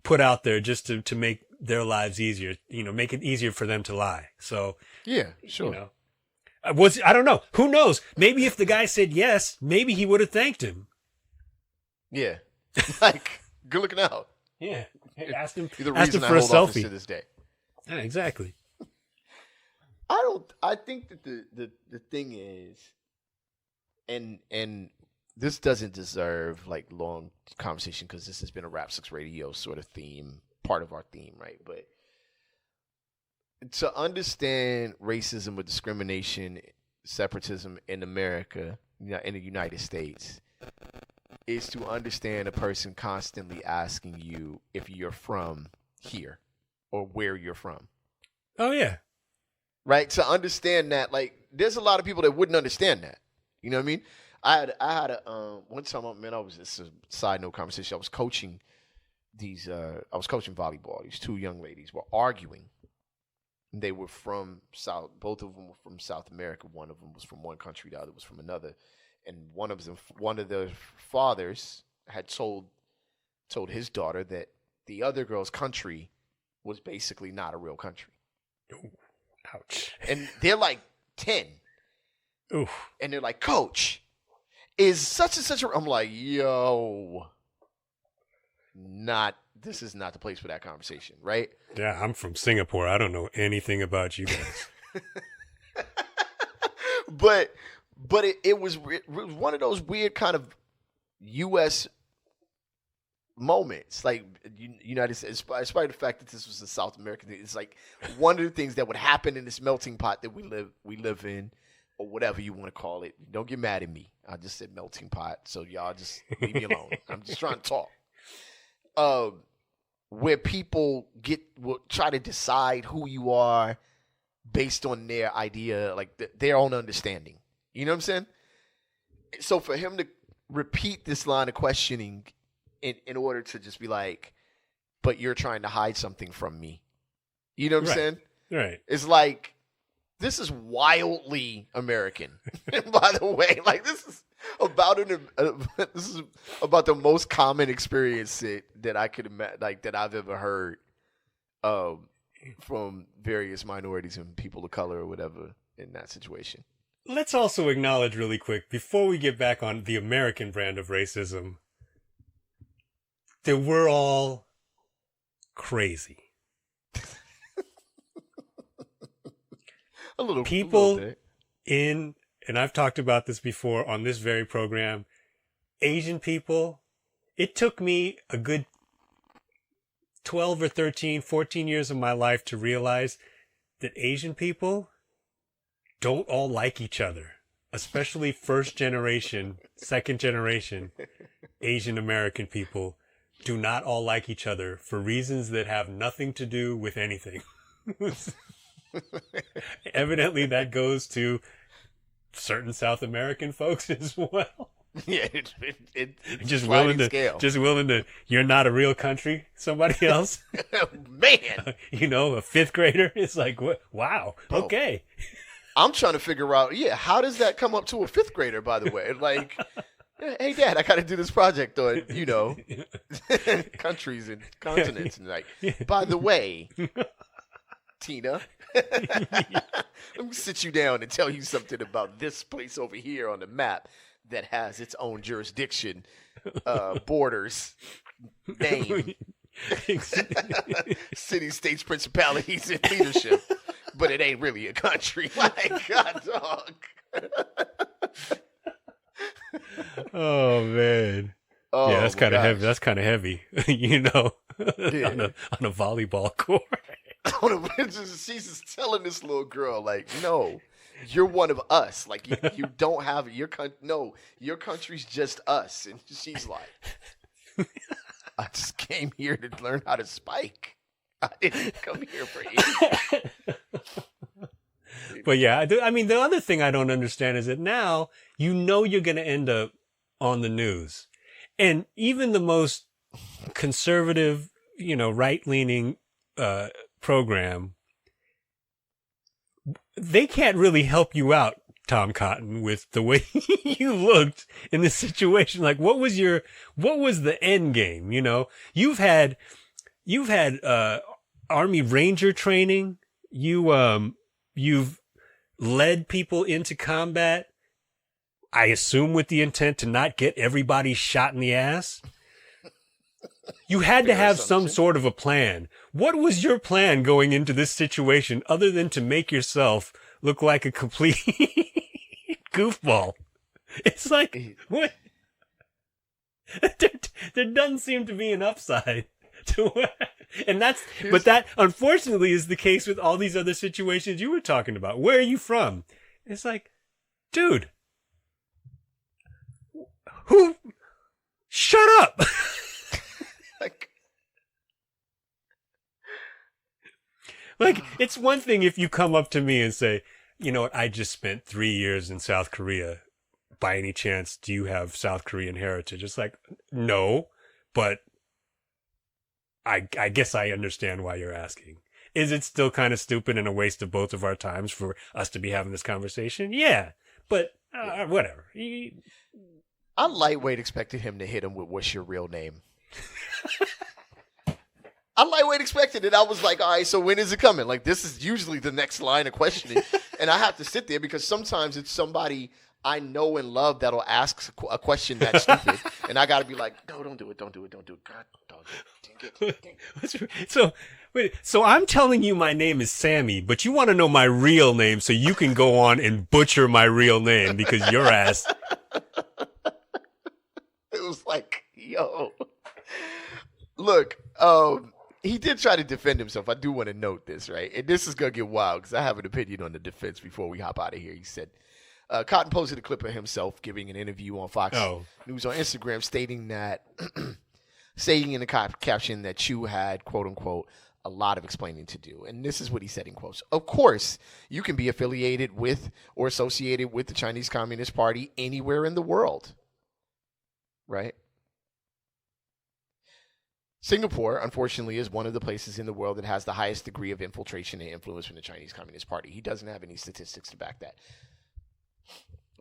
put out there just to make their lives easier, make it easier for them to lie. So yeah, sure. I don't know. Who knows? Maybe if the guy said yes, maybe he would have thanked him. Yeah, like good looking out. Yeah, asked him for a selfie to this day. Yeah, exactly. I think that the thing is, and this doesn't deserve like long conversation because this has been a Rap 6 Radio sort of theme, part of our theme, right? But to understand racism or discrimination, separatism in America, in the United States, is to understand a person constantly asking you if you're from here or where you're from. Oh, yeah. Right? To understand that, like, there's a lot of people that wouldn't understand that. You know what I mean? I had a one time, man, I was just a side note conversation. I was coaching volleyball. These two young ladies were arguing. They were from both of them were from South America. One of them was from one country, the other was from another. And one of their fathers had told his daughter that the other girl's country was basically not a real country. Ooh, ouch. And they're like 10. Oof. And they're like, Coach, is such and such a... I'm like, yo, this is not the place for that conversation, right? Yeah, I'm from Singapore. I don't know anything about you guys. But it was one of those weird kind of U.S. moments, like United States, despite the fact that this was a South American thing. It's like one of the things that would happen in this melting pot that we live in, or whatever you want to call it. Don't get mad at me. I just said melting pot, so y'all just leave me alone. I'm just trying to talk. where people will try to decide who you are based on their idea, like their own understanding. You know what I'm saying? So for him to repeat this line of questioning in order to just be like, but you're trying to hide something from me. You know what I'm saying? Right. It's like, this is wildly American. By the way, like this is about the most common experience that I could imagine, like that I've ever heard from various minorities and people of color or whatever in that situation. Let's also acknowledge really quick, before we get back on the American brand of racism, that we're all crazy. A little people and I've talked about this before on this very program, Asian people, it took me a good 12 or 13, 14 years of my life to realize that Asian people don't all like each other, especially first generation, second generation Asian American people do not all like each other for reasons that have nothing to do with anything. Evidently, that goes to certain South American folks as well. Yeah, just willing to. You're not a real country. Somebody else, man. A fifth grader is like, what? Wow, okay. I'm trying to figure out, how does that come up to a fifth grader? By the way, like, hey, Dad, I got to do this project on, countries and continents, and like, by the way, Tina. Let me sit you down and tell you something about this place over here on the map that has its own jurisdiction, borders, name, cities, states, principalities, and leadership. But it ain't really a country. My God, dog. Oh, man. Oh, yeah, that's kind of heavy. That's kind of heavy, on a volleyball court. She's just telling this little girl, like, no, you're one of us. Like, you don't have your country. No, your country's just us. And she's like, I just came here to learn how to spike. I didn't come here for you. But yeah, I mean, the other thing I don't understand is that now you're going to end up on the news. And even the most conservative, right-leaning program, they can't really help you out, Tom Cotton, with the way you looked in this situation. Like, what was the end game? You've had Army Ranger training. You've led people into combat, I assume with the intent to not get everybody shot in the ass. You had to have some sort of a plan. What was your plan going into this situation other than to make yourself look like a complete goofball? It's like, what? There doesn't seem to be an upside to it. And that unfortunately is the case with all these other situations you were talking about. Where are you from? It's like, dude, shut up. Like, it's one thing if you come up to me and say, you know what, I just spent 3 years in South Korea. By any chance, do you have South Korean heritage? It's like, no, but I guess I understand why you're asking. Is it still kind of stupid and a waste of both of our times for us to be having this conversation? Yeah, but whatever. I lightweight expected him to hit him with, what's your real name? I lightweight expected it. I was like, all right, so when is it coming? Like, this is usually the next line of questioning. And I have to sit there because sometimes it's somebody I know and love that'll ask a question that's stupid. And I got to be like, no, don't do it. God, dang it. So I'm telling you my name is Sammy, but you want to know my real name so you can go on and butcher my real name because your ass. It was like, yo. Look, he did try to defend himself. I do want to note this, right? And this is going to get wild because I have an opinion on the defense before we hop out of here. He said, Cotton posted a clip of himself giving an interview on Fox News on Instagram stating that saying in the caption that Chu had, quote unquote, a lot of explaining to do. And this is what he said in quotes. Of course, you can be affiliated with or associated with the Chinese Communist Party anywhere in the world. Right? Singapore, unfortunately, is one of the places in the world that has the highest degree of infiltration and influence from the Chinese Communist Party. He doesn't have any statistics to back that.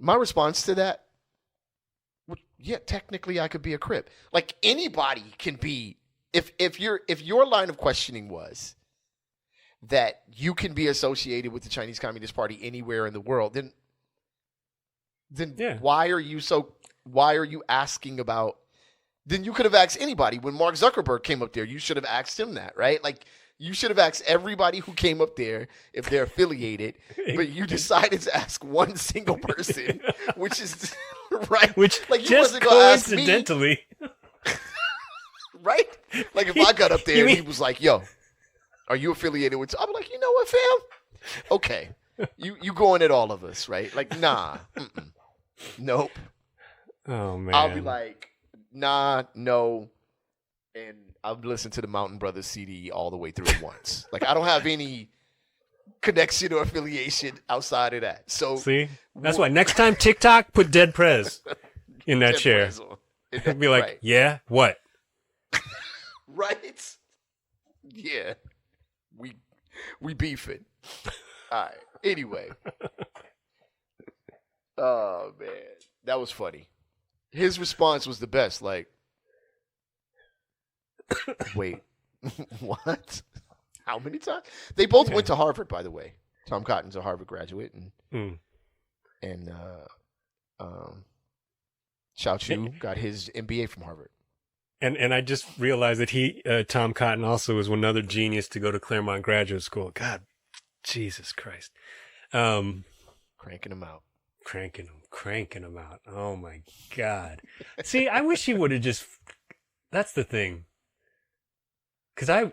My response to that, yeah, technically I could be a Crip. Like anybody can be, if your line of questioning was that you can be associated with the Chinese Communist Party anywhere in the world, then yeah. Why are you asking about? Then you could have asked anybody. When Mark Zuckerberg came up there, you should have asked him that, right? Like, you should have asked everybody who came up there if they're affiliated, but you decided to ask one single person, which is, right? Which like, you just wasn't gonna ask me. Coincidentally. Right? Like, if I got up there and he was like, yo, are you affiliated with... I'm like, you know what, fam? Okay. You going at all of us, right? Like, nah. Nope. Oh, man. I'll be like... Nah, no, and I've listened to the Mountain Brothers CD all the way through once. Like, I don't have any connection or affiliation outside of that. So see, that's why next time TikTok, put Dead Prez in that chair. And be like, right. Yeah, what? Right? Yeah, we beefing. All right. Anyway, oh man, that was funny. His response was the best. Like, wait, what? How many times? They both went to Harvard, by the way. Tom Cotton's a Harvard graduate, and Xiao Chu got his MBA from Harvard. And I just realized that Tom Cotton also was another genius to go to Claremont Graduate School. God, Jesus Christ, cranking him out. Cranking them out. Oh my God. See, I wish he would have just, that's the thing. Cause I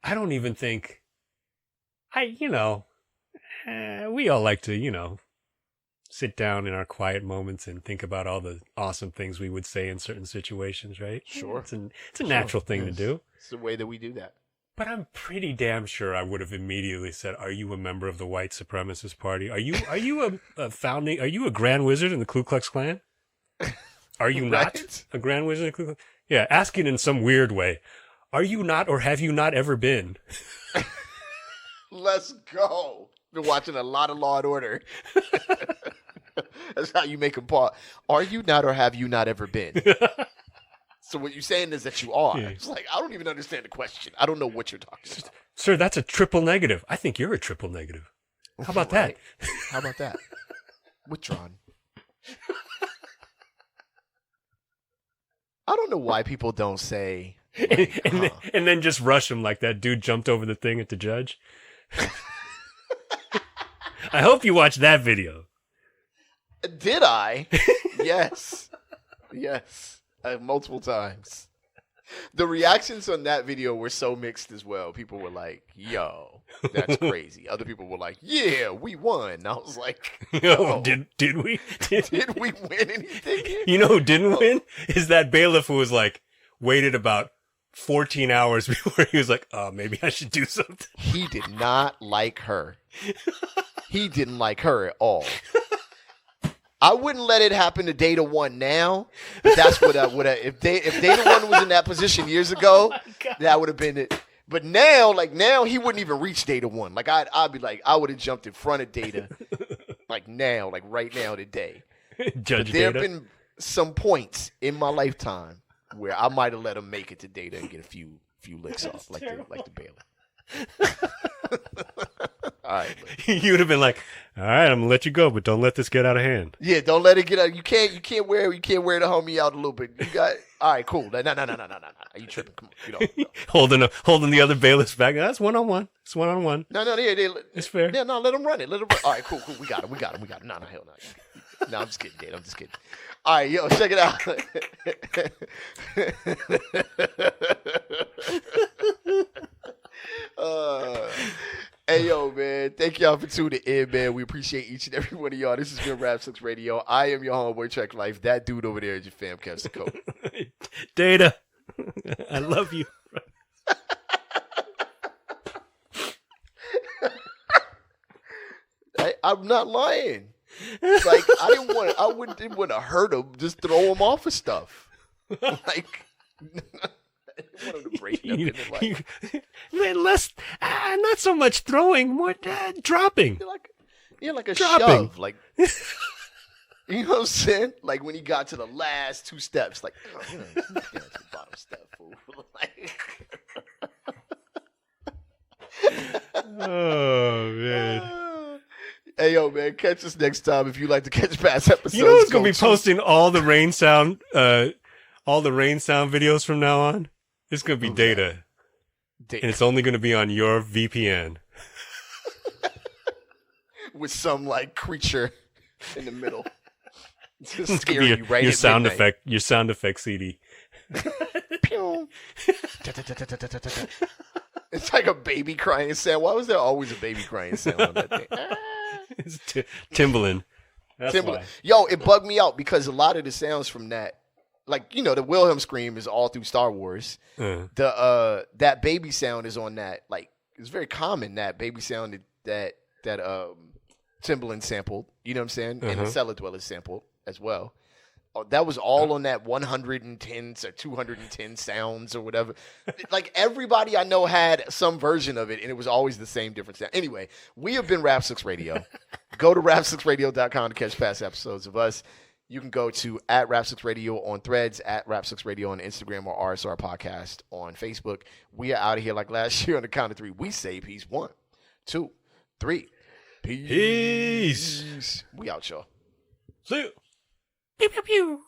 don't even think we all like to, sit down in our quiet moments and think about all the awesome things we would say in certain situations, right? Sure. It's a natural thing to do. It's the way that we do that. But I'm pretty damn sure I would have immediately said, "Are you a member of the white supremacist party? Are you are you a Grand Wizard in the Ku Klux Klan? Are you not Right? a Grand Wizard in the Ku Klux Klan?" Yeah, ask it in some weird way. Are you not, or have you not ever been? Let's go. Been watching a lot of Law and Order. That's how you make them part. Are you not, or have you not ever been? So what you're saying is that you are. Yeah. It's like, I don't even understand the question. I don't know what you're talking about. Sir, that's a triple negative. I think you're a triple negative. How about that? How about that? Withdrawn. I don't know why people don't say... and then just rush him like that dude jumped over the thing at the judge. I hope you watched that video. Did I? Yes. Yes. Multiple times. The reactions on that video were so mixed as well. People were like, yo, that's crazy. Other people were like, yeah, we won. I was like, oh, did we? Did we win anything here? You know who didn't win? Is that bailiff who was like, waited about 14 hours before he was like, oh, maybe I should do something. He did not like her. He didn't like her at all. I wouldn't let it happen to Data One now. But that's what I would have. If Data One was in that position years ago, that would have been it. But now, he wouldn't even reach Data One. Like I'd be like, I would have jumped in front of Data, like now, like right now today. Judge there have Data. been some points in my lifetime where I might have let him make it to Data and get a few licks off, like the bailiff. All right, you would have been like, all right, I'm gonna let you go, but don't let this get out of hand. Yeah, don't let it get out. You can't wear the homie out a little bit. You got all right, cool. No. You tripping? Come on, holding the other bailiffs back. That's 1-on-1. It's 1-on-1. No, it's fair. Yeah, no, let him run it. All right, cool. We got him. No, hell no. No, I'm just kidding, Dave. I'm just kidding. All right, yo, check it out. Hey, yo, man. Thank y'all for tuning in, man. We appreciate each and every one of y'all. This has been Rap Sucks Radio. I am your homeboy, Trek Life. That dude over there is your fam, Kevin Cole. Data. I love you. I'm not lying. Like I didn't want to hurt him, just throw him off of stuff. Like I didn't want him to break nothing. Man, less, not so much throwing, more dropping. Like a dropping. shove, like you know what I'm saying? Like when he got to the last two steps, like get to the bottom step, fool. Oh man. Hey, yo, man, catch us next time if you like to catch past episodes. You know who's going to be posting all the rain sound videos from now on? It's going to be Data. And it's only going to be on your VPN. With some, like, creature in the middle. It's going to scare you right your at sound midnight. effect, your sound effect CD. It's like a baby crying sound. Why was there always a baby crying sound on that thing? It's Timbaland. That's Timbaland. why. Yo, it bugged me out because a lot of the sounds from that, like, you know, the Wilhelm scream is all through Star Wars. That baby sound is on that. Like, it's very common, that baby sound that Timbaland sampled. You know what I'm saying? And the Cellar Dwellers sampled as well. That was all on that 110 or 210 sounds or whatever. Like, everybody I know had some version of it, and it was always the same different sound. Anyway, we have been Rap 6 Radio. Go to rap6radio.com to catch past episodes of us. You can go to @Rap6Radio on Threads, @Rap6Radio on Instagram, or RSR Podcast on Facebook. We are out of here like last year on the count of three. We say peace. 1, 2, 3. Peace. Peace. We out, y'all. See you. Pew, pew, pew.